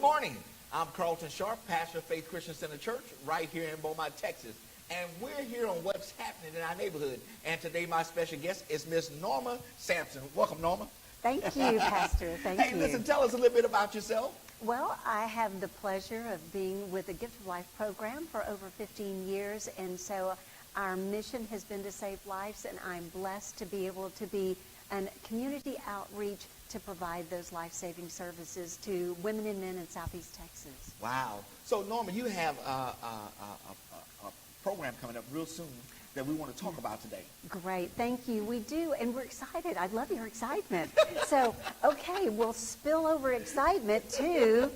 Good morning. I'm Carlton Sharp, pastor of Faith Christian Center Church right here in Beaumont, Texas. And we're here on what's happening in our neighborhood. And today my special guest is Miss Norma Sampson. Welcome, Norma. Thank you, Pastor. Thank you. Hey, listen, tell us a little bit about yourself. Well, I have the pleasure of being with the Gift of Life program for over 15 years. And so our mission has been to save lives. And I'm blessed to be able to be a community outreach to provide those life-saving services to women and men in Southeast Texas. Wow. So, Norma, you have a program coming up real soon that we want to talk about today. Great. Thank you. We do, and we're excited. I love your excitement. So, okay, we'll spill over excitement to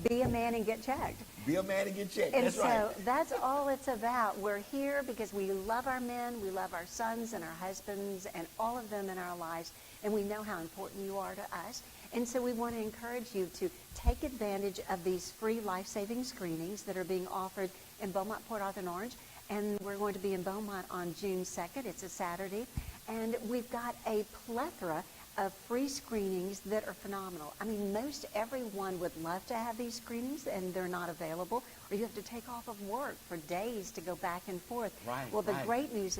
be a man and get checked. Be a man and get checked. And that's so right. that's all it's about. We're here because we love our men, we love our sons and our husbands and all of them in our lives, and we know how important you are to us. And so we want to encourage you to take advantage of these free life-saving screenings that are being offered in Beaumont, Port Arthur, and Orange. And we're going to be in Beaumont on June 2nd. It's a Saturday. And we've got a plethora of free screenings that are phenomenal. I mean, most everyone would love to have these screenings, and they're not available, or you have to take off of work for days to go back and forth. Right, well, the right. great news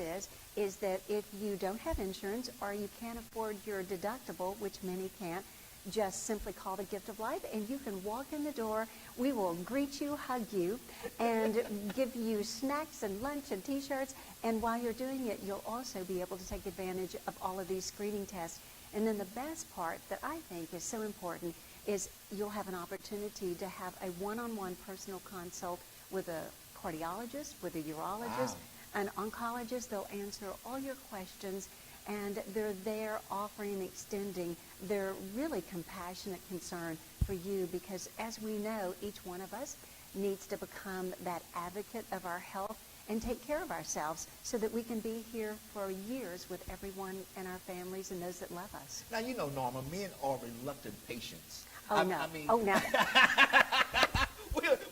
is that if you don't have insurance or you can't afford your deductible, which many can't, just simply call the Gift of Life, and you can walk in the door. We will greet you, hug you, and give you snacks and lunch and T-shirts. And while you're doing it, you'll also be able to take advantage of all of these screening tests. And then the best part that I think is so important is you'll have an opportunity to have a one-on-one personal consult with a cardiologist, with a urologist, an oncologist. They'll answer all your questions, and they're there offering and extending their really compassionate concern for you, because as we know, each one of us needs to become that advocate of our health and take care of ourselves so that we can be here for years with everyone and our families and those that love us. Now, you know, Norma, men are reluctant patients. Oh, no.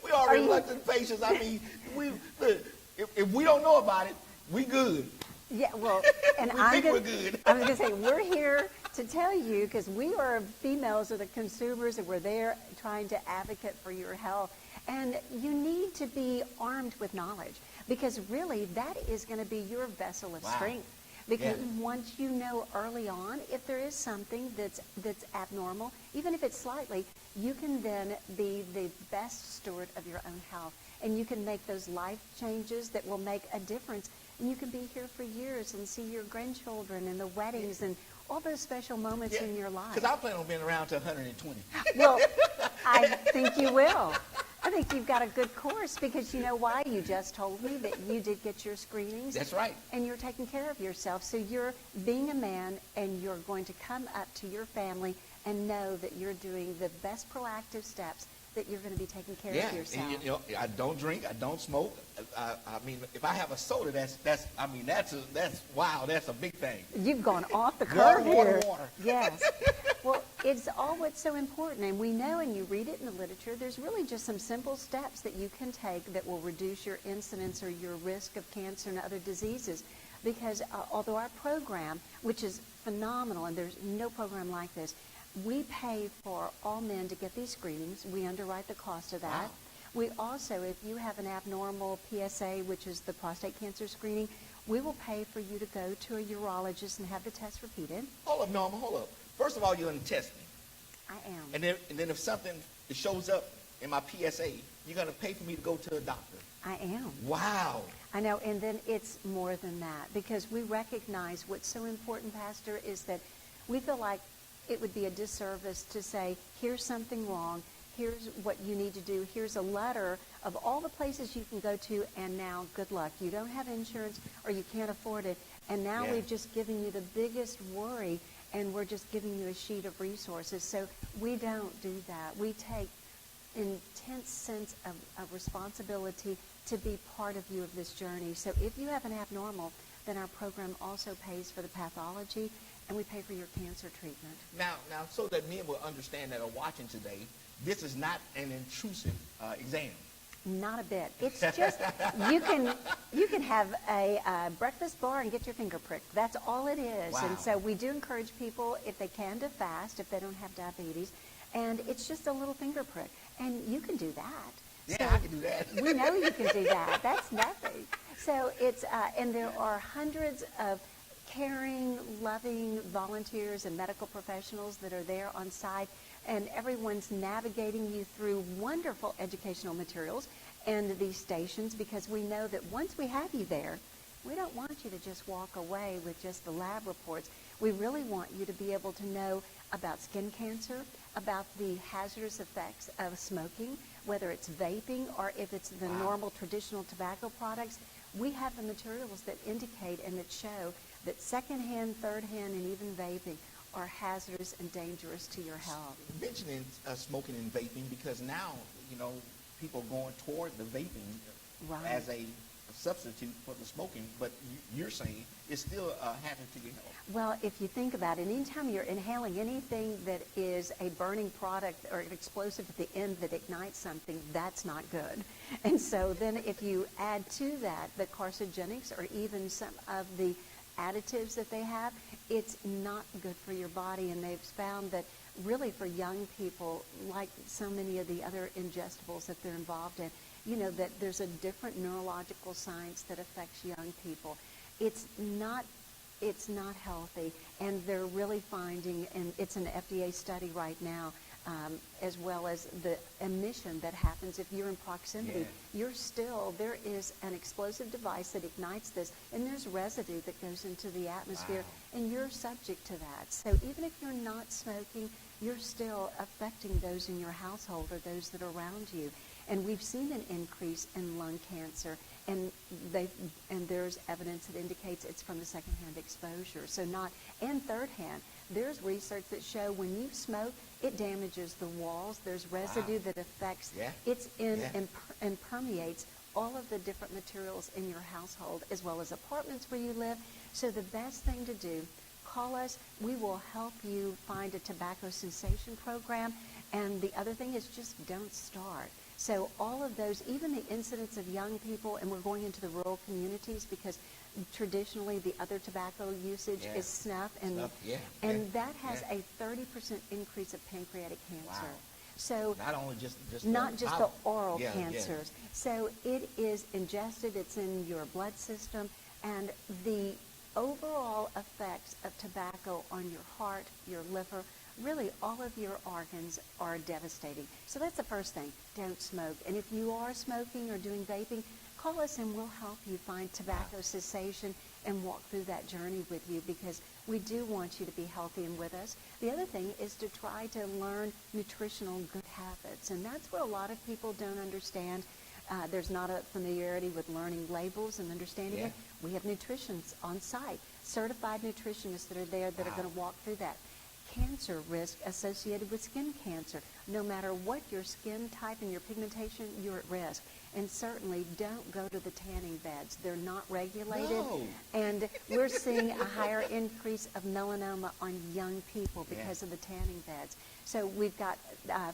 We are reluctant patients. I mean, if we don't know about it, we good. Yeah, well, and we're good. I was going to say, we're here to tell you, because we are females, are the consumers, and we're there trying to advocate for your health. And you need to be armed with knowledge, because really that is going to be your vessel of strength. Because once you know early on, if there is something that's abnormal, even if it's slightly, you can then be the best steward of your own health. And you can make those life changes that will make a difference. And you can be here for years and see your grandchildren and the weddings and all those special moments in your life. Because I plan on being around to 120. Well, I think you will. I think you've got a good course, because you know why? You just told me that you did get your screenings. That's right. And you're taking care of yourself. So you're being a man, and you're going to come up to your family and know that you're doing the best proactive steps, that you're going to be taking care of yourself. And, you know, I don't drink, I don't smoke. I mean, if I have a soda, that's wow, that's a big thing. You've gone off the curve here. Water. Yes. Well, it's all what's so important, and we know, and you read it in the literature, there's really just some simple steps that you can take that will reduce your incidence or your risk of cancer and other diseases. Because although our program, which is phenomenal, and there's no program like this, we pay for all men to get these screenings. We underwrite the cost of that. Wow. We also, if you have an abnormal PSA, which is the prostate cancer screening, we will pay for you to go to a urologist and have the test repeated. Hold up, Norma, hold up. First of all, you're going to test me. I am. And then if something shows up in my PSA, you're going to pay for me to go to a doctor. I am. Wow. I know, and then it's more than that, because we recognize what's so important, Pastor, is that we feel like it would be a disservice to say, here's something wrong, here's what you need to do, here's a letter of all the places you can go to, and now good luck. You don't have insurance, or you can't afford it, and now we've just given you the biggest worry, and we're just giving you a sheet of resources. So we don't do that. We take intense sense of responsibility to be part of you of this journey. So if you have an abnormal, then our program also pays for the pathology, and we pay for your cancer treatment. Now, so that men will understand that are watching today, this is not an intrusive exam. Not a bit. It's just, you can have a breakfast bar and get your finger pricked. That's all it is. Wow. And so we do encourage people, if they can, to fast, if they don't have diabetes. and it's just a little finger prick. And you can do that. Yeah, I can do that. We know you can do that. That's nothing. So it's, and there are hundreds of caring, loving volunteers and medical professionals that are there on site, and everyone's navigating you through wonderful educational materials and these stations, because we know that once we have you there, we don't want you to just walk away with just the lab reports. We really want you to be able to know about skin cancer, about the hazardous effects of smoking, whether it's vaping or if it's the normal traditional tobacco products. We have the materials that indicate and that show that secondhand, thirdhand, and even vaping are hazardous and dangerous to your health. Mentioning smoking and vaping, because now, people are going toward the vaping as a substitute for the smoking, but you're saying it's still a hazard to your health. Well, if you think about it, anytime you're inhaling anything that is a burning product or an explosive at the end that ignites something, that's not good. And so then if you add to that the carcinogenics or even some of the additives that they have, it's not good for your body. And they've found that really for young people, like so many of the other ingestibles that they're involved in, that there's a different neurological science that affects young people. It's not healthy, and they're really finding, and it's an FDA study right now, as well as the emission that happens if you're in proximity. There is an explosive device that ignites this, and there's residue that goes into the atmosphere, and you're subject to that. So even if you're not smoking, you're still affecting those in your household or those that are around you. And we've seen an increase in lung cancer, and there's evidence that indicates it's from the secondhand exposure. So and thirdhand. There's research that show when you smoke, it damages the walls. There's residue that affects, it's in and permeates all of the different materials in your household, as well as apartments where you live. So the best thing to do, call us. We will help you find a tobacco cessation program. And the other thing is just don't start. So all of those, even the incidence of young people, and we're going into the rural communities because traditionally the other tobacco usage is snuff, and that has a 30% increase of pancreatic cancer. Wow. So not only just not just the oral cancers. cancers. So it is ingested, it's in your blood system, and the overall effects of tobacco on your heart, your liver, really all of your organs are devastating. So that's the first thing, don't smoke. And if you are smoking or doing vaping, call us and we'll help you find tobacco cessation and walk through that journey with you, because we do want you to be healthy and with us. The other thing is to try to learn nutritional good habits, and that's what a lot of people don't understand. There's not a familiarity with learning labels and understanding it. We have nutritionists on site, certified nutritionists that are there that are going to walk through that. Cancer risk associated with skin cancer. No matter what your skin type and your pigmentation, you're at risk. And certainly don't go to the tanning beds. They're not regulated. No. And we're seeing a higher increase of melanoma on young people because of the tanning beds. So we've got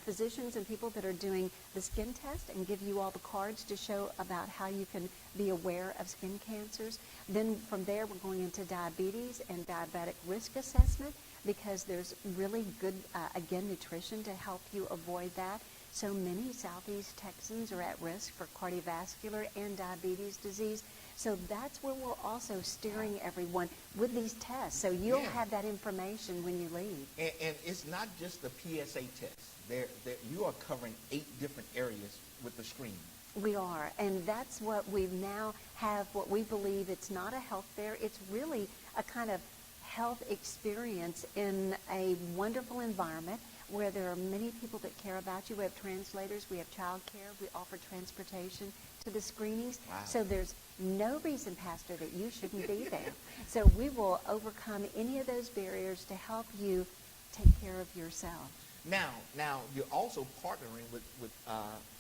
physicians and people that are doing the skin test and give you all the cards to show about how you can be aware of skin cancers. Then from there, we're going into diabetes and diabetic risk assessment, because there's really good, again, nutrition to help you avoid that. So many Southeast Texans are at risk for cardiovascular and diabetes disease. So that's where we're also steering everyone with these tests. So you'll have that information when you leave. And it's not just the PSA test. You are covering 8 different areas with the screen. We are, and that's what we now have, what we believe. It's not a health fair. It's really a kind of health experience in a wonderful environment where there are many people that care about you. We have translators, we have child care, we offer transportation to the screenings. Wow. So there's no reason, Pastor, that you shouldn't be there. So we will overcome any of those barriers to help you take care of yourself. Now you're also partnering with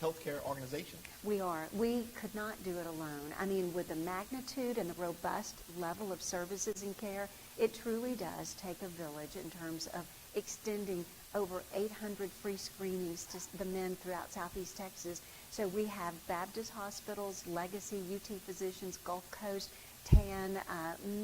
healthcare organizations. We are. We could not do it alone. I mean, with the magnitude and the robust level of services and care, it truly does take a village in terms of extending over 800 free screenings to the men throughout Southeast Texas. So we have Baptist hospitals, Legacy, UT Physicians, Gulf Coast, TAN,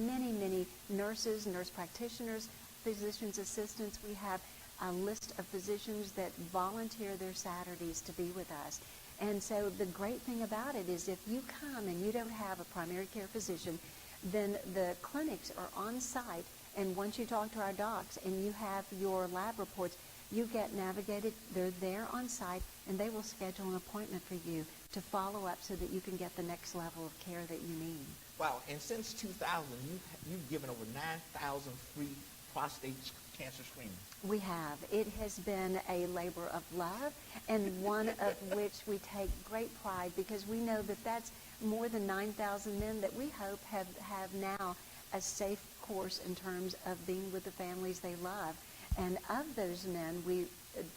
many nurses, nurse practitioners, physician's assistants. We have a list of physicians that volunteer their Saturdays to be with us. And so the great thing about it is if you come and you don't have a primary care physician, then the clinics are on site, and once you talk to our docs and you have your lab reports, you get navigated. They're there on site, and they will schedule an appointment for you to follow up so that you can get the next level of care that you need. Wow, and since 2000, you've given over 9,000 free prostate cancer screenings. We have. It has been a labor of love, and one of which we take great pride, because we know that that's more than 9,000 men that we hope have now a safe course in terms of being with the families they love. And of those men,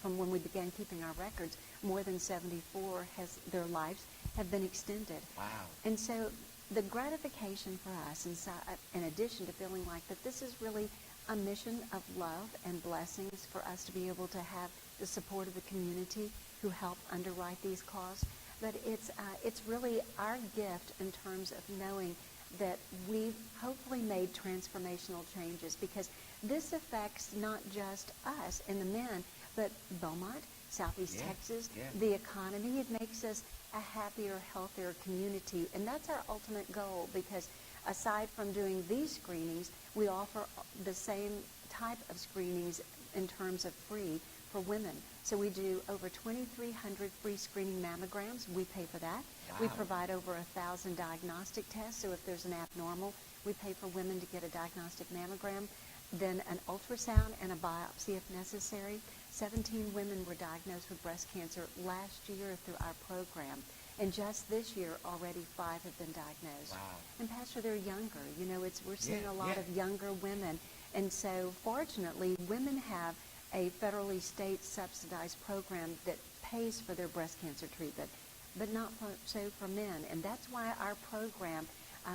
from when we began keeping our records, more than 74 their lives have been extended. Wow. And so the gratification for us, in addition to feeling like that this is really a mission of love and blessings for us to be able to have the support of the community who help underwrite these costs, but it's really our gift in terms of knowing that we've hopefully made transformational changes, because this affects not just us and the men, but Beaumont, Southeast Texas, the economy. It makes us a happier, healthier community, and that's our ultimate goal, because aside from doing these screenings, we offer the same type of screenings in terms of free for women. So we do over 2,300 free screening mammograms. We pay for that. Wow. We provide over 1,000 diagnostic tests. So if there's an abnormal, we pay for women to get a diagnostic mammogram, then an ultrasound and a biopsy if necessary. 17 women were diagnosed with breast cancer last year through our program. And just this year, already 5 have been diagnosed. Wow. And Pastor, they're younger. You know, we're seeing a lot of younger women. And so fortunately, women have a federally state subsidized program that pays for their breast cancer treatment, but not so for men. And that's why our program,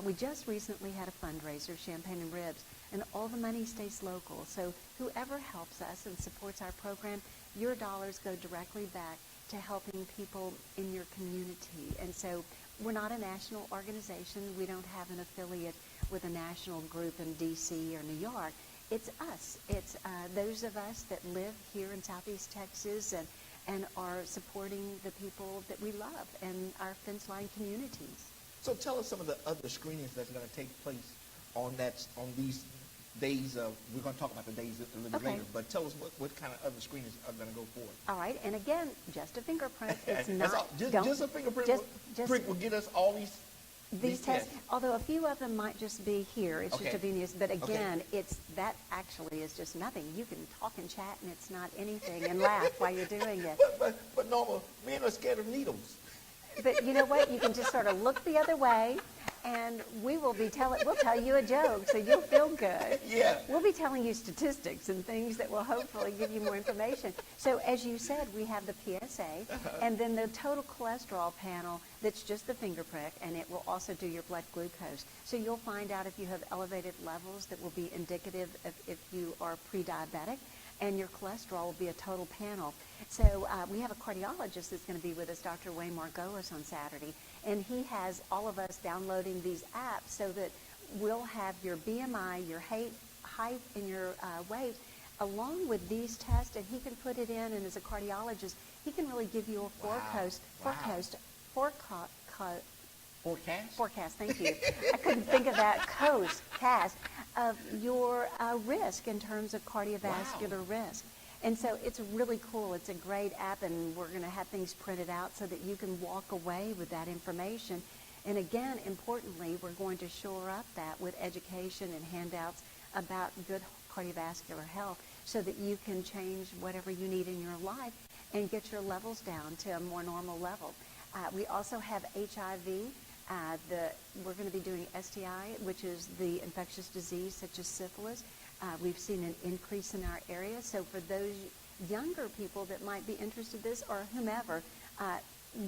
we just recently had a fundraiser, Champagne and Ribs, and all the money stays local. So whoever helps us and supports our program, your dollars go directly back to helping people in your community. And so we're not a national organization. We don't have an affiliate with a national group in D.C. or New York. It's us. It's those of us that live here in Southeast Texas and are supporting the people that we love and our fence line communities. So tell us some of the other screenings that's going to take place on these days of, we're going to talk about the days a little later, but tell us what kind of other screenings are going to go forward. All right, and again, just a fingerprint. It's That's not all. Just a fingerprint prick will get us all these tests. Although a few of them might just be here. It's just a venous, but again, that actually is just nothing. You can talk and chat, and it's not anything, and laugh while you're doing it. But Norma, men are scared of needles. But you know what? You can just sort of look the other way, and we'll tell you a joke, so you'll feel good. Yeah. We'll be telling you statistics and things that will hopefully give you more information. So as you said, we have the PSA, and then the total cholesterol panel that's just the finger prick, and it will also do your blood glucose. So you'll find out if you have elevated levels that will be indicative of if you are pre-diabetic, and your cholesterol will be a total panel. So we have a cardiologist that's going to be with us, Dr. Wayne Margolis, on Saturday, and he has all of us downloading these apps so that we'll have your BMI, your height, and your weight, along with these tests, and he can put it in, and as a cardiologist, he can really give you a forecast, thank you. I couldn't think of that, cast of your risk in terms of cardiovascular risk. And so it's really cool. It's a great app, and we're going to have things printed out so that you can walk away with that information. And again, importantly, we're going to shore up that with education and handouts about good cardiovascular health so that you can change whatever you need in your life and get your levels down to a more normal level. We also have HIV. We're going to be doing STI, which is the infectious disease such as syphilis. We've seen an increase in our area. So for those younger people that might be interested in this, or whomever,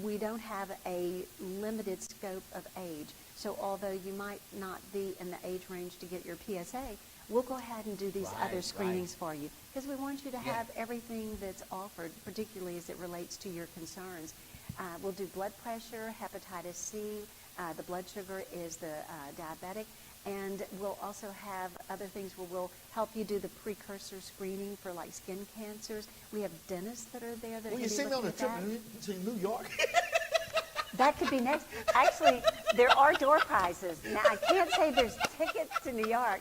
we don't have a limited scope of age. So although you might not be in the age range to get your PSA, we'll go ahead and do these other screenings for you, because we want you to have everything that's offered, particularly as it relates to your concerns. We'll do blood pressure, hepatitis C. The blood sugar is the diabetic. And we'll also have other things where we'll help you do the precursor screening for like skin cancers. We have dentists that are there that Will can you be send me on looking a at trip that. to New York? That could be next. Actually, there are door prizes. Now, I can't say there's tickets to New York,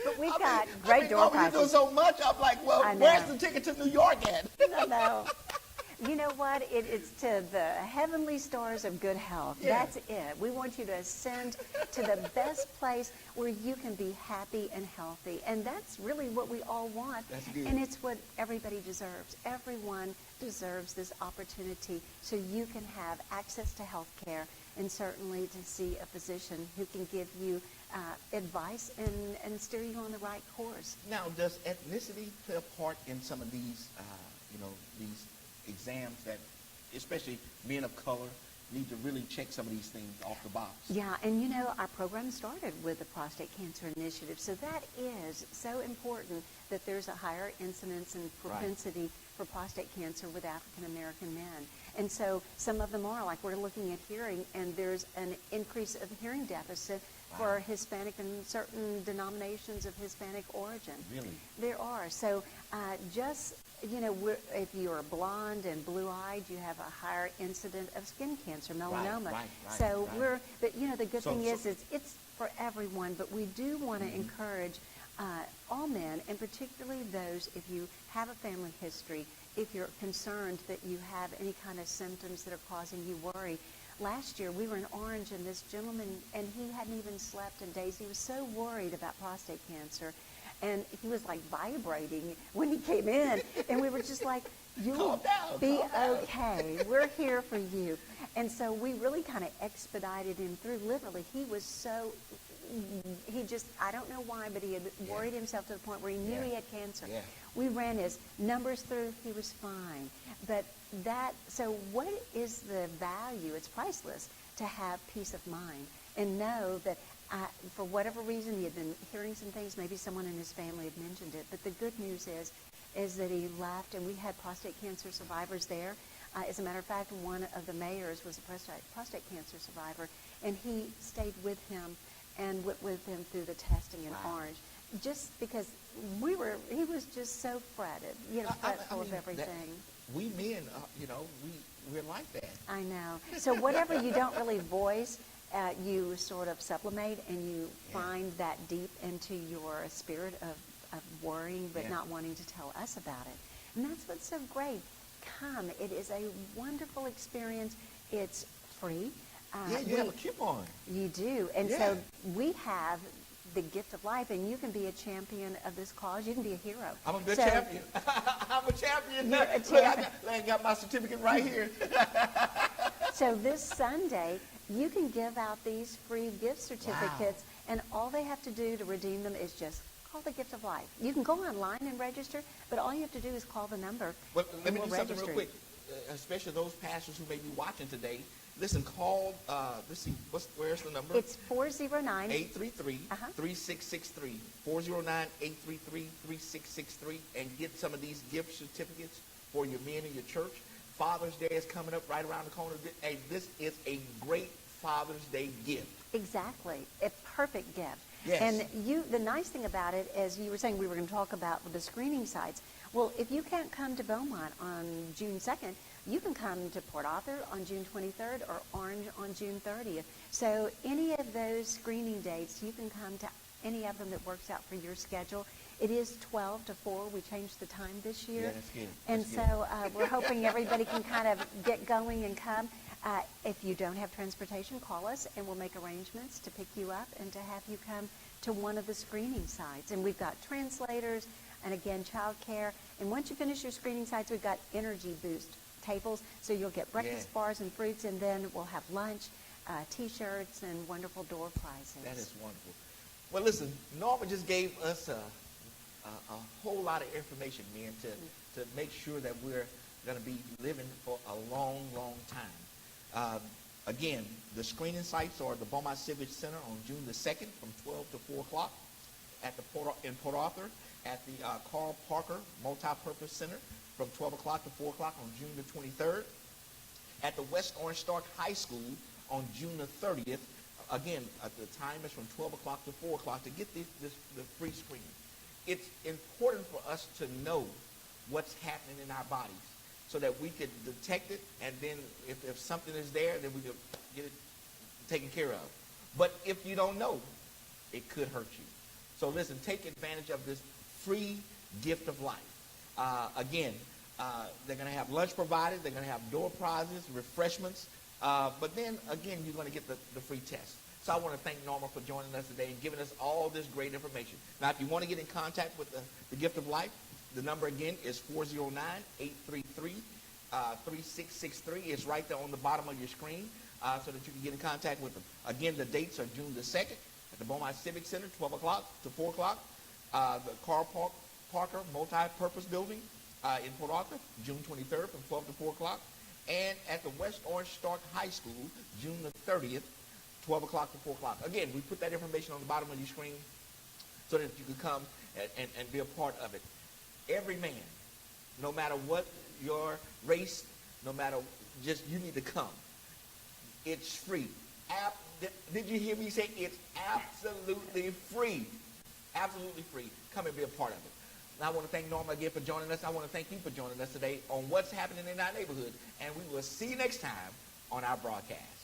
but we've got great door Mama, you're doing prizes. so much. I'm like, well, I know. where's the ticket to New York at? No. You know what? It's to the heavenly stars of good health. Yeah. That's it. We want you to ascend to the best place where you can be happy and healthy. And that's really what we all want. That's good. And it's what everybody deserves. Everyone deserves this opportunity so you can have access to health care and certainly to see a physician who can give you advice and steer you on the right course. Now, does ethnicity play a part in some of these, these exams that, especially men of color, need to really check some of these things off the box? Yeah, and you know, our program started with the Prostate Cancer Initiative, so that is so important that there's a higher incidence and propensity for prostate cancer with African American men. And so some of them are, like we're looking at hearing, and there's an increase of hearing deficit for Hispanic and certain denominations of Hispanic origin. Really? There are. So if you're blonde and blue-eyed, you have a higher incident of skin cancer, melanoma. Right, so right. the good thing is So- it's for everyone, but we do want to encourage all men, and particularly those, if you have a family history, if you're concerned that you have any kind of symptoms that are causing you worry. Last year, we were in Orange, and this gentleman, and he hadn't even slept in days. He was so worried about prostate cancer, and he was like vibrating when he came in, and we were just like, you'll Calm down, be calm down. okay. We're here for you. And so we really kind of expedited him through. Literally, he was so, I don't know why, but he had worried himself to the point where he knew he had cancer. Yeah. We ran his numbers through. He was fine. But so what is the value? It's priceless to have peace of mind and know that for whatever reason he had been hearing some things, maybe someone in his family had mentioned it, but the good news is that he left, and we had prostate cancer survivors there. As a matter of fact, one of the mayors was a prostate cancer survivor, and he stayed with him and went with him through the testing in Orange, just because he was just so fretted, fretful of everything. We men, we're like that. I know. So whatever you don't really voice, you sort of sublimate, and you find that deep into your spirit of worrying but not wanting to tell us about it. And that's what's so great. Come. It is a wonderful experience. It's free. You have a coupon. You do. And so we have the gift of life, and you can be a champion of this cause. You can be a hero. I'm a good champion. I'm a champion. You're a Look, champion. I got my certificate right here. So this Sunday, you can give out these free gift certificates, and all they have to do to redeem them is just call the Gift of Life. You can go online and register, but all you have to do is call the number. Well, let me and do we'll something real register quick, especially those pastors who may be watching today. Listen, call, let's see, where's the number? It's 409. 833-3663. 409-833-3663, and get some of these gift certificates for your men in your church. Father's Day is coming up right around the corner. Hey, this is a great Father's Day gift. Exactly. A perfect gift. Yes. And the nice thing about it, as you were saying, we were going to talk about the screening sites. Well, if you can't come to Beaumont on June 2nd, you can come to Port Arthur on June 23rd or Orange on June 30th. So any of those screening dates, you can come to any of them that works out for your schedule. It is 12 to 4. We changed the time this year. Yeah, that's good. And so we're hoping everybody can kind of get going and come. If you don't have transportation, call us, and we'll make arrangements to pick you up and to have you come to one of the screening sites. And we've got translators, and again, childcare. And once you finish your screening sites, we've got energy boost tables, so you'll get breakfast bars and fruits, and then we'll have lunch, T-shirts, and wonderful door prizes. That is wonderful. Well, listen, Norma just gave us a whole lot of information, man, to make sure that we're going to be living for a long, long time. Again, the screening sites are the Beaumont Civic Center on June the 2nd from 12 to 4 o'clock in Port Arthur, at the Carl Parker Multipurpose Center from 12 o'clock to 4 o'clock on June the 23rd, at the West Orange Stark High School on June the 30th Again, the time is from 12 o'clock to 4 o'clock to get the free screening. It's important for us to know what's happening in our bodies so that we could detect it, and then if something is there, then we could get it taken care of. But if you don't know, it could hurt you. So listen, take advantage of this free gift of life. Again, they're going to have lunch provided. They're going to have door prizes, refreshments. But then, again, you're going to get the free test. So I want to thank Norma for joining us today and giving us all this great information. Now, if you want to get in contact with the Gift of Life, the number again is 409-833-3663. It's right there on the bottom of your screen so that you can get in contact with them. Again, the dates are June the 2nd at the Beaumont Civic Center, 12 o'clock to 4 o'clock. The Carl Parker Multi-Purpose Building in Port Arthur, June 23rd from 12 to 4 o'clock. And at the West Orange Stark High School, June the 30th, 12 o'clock to 4 o'clock. Again, we put that information on the bottom of your screen so that you can come and be a part of it. Every man, no matter what your race, no matter, just you need to come. It's free. Did you hear me say it's absolutely free? Absolutely free. Come and be a part of it. And I want to thank Norma again for joining us. I want to thank you for joining us today on What's Happening in Our Neighborhood. And we will see you next time on our broadcast.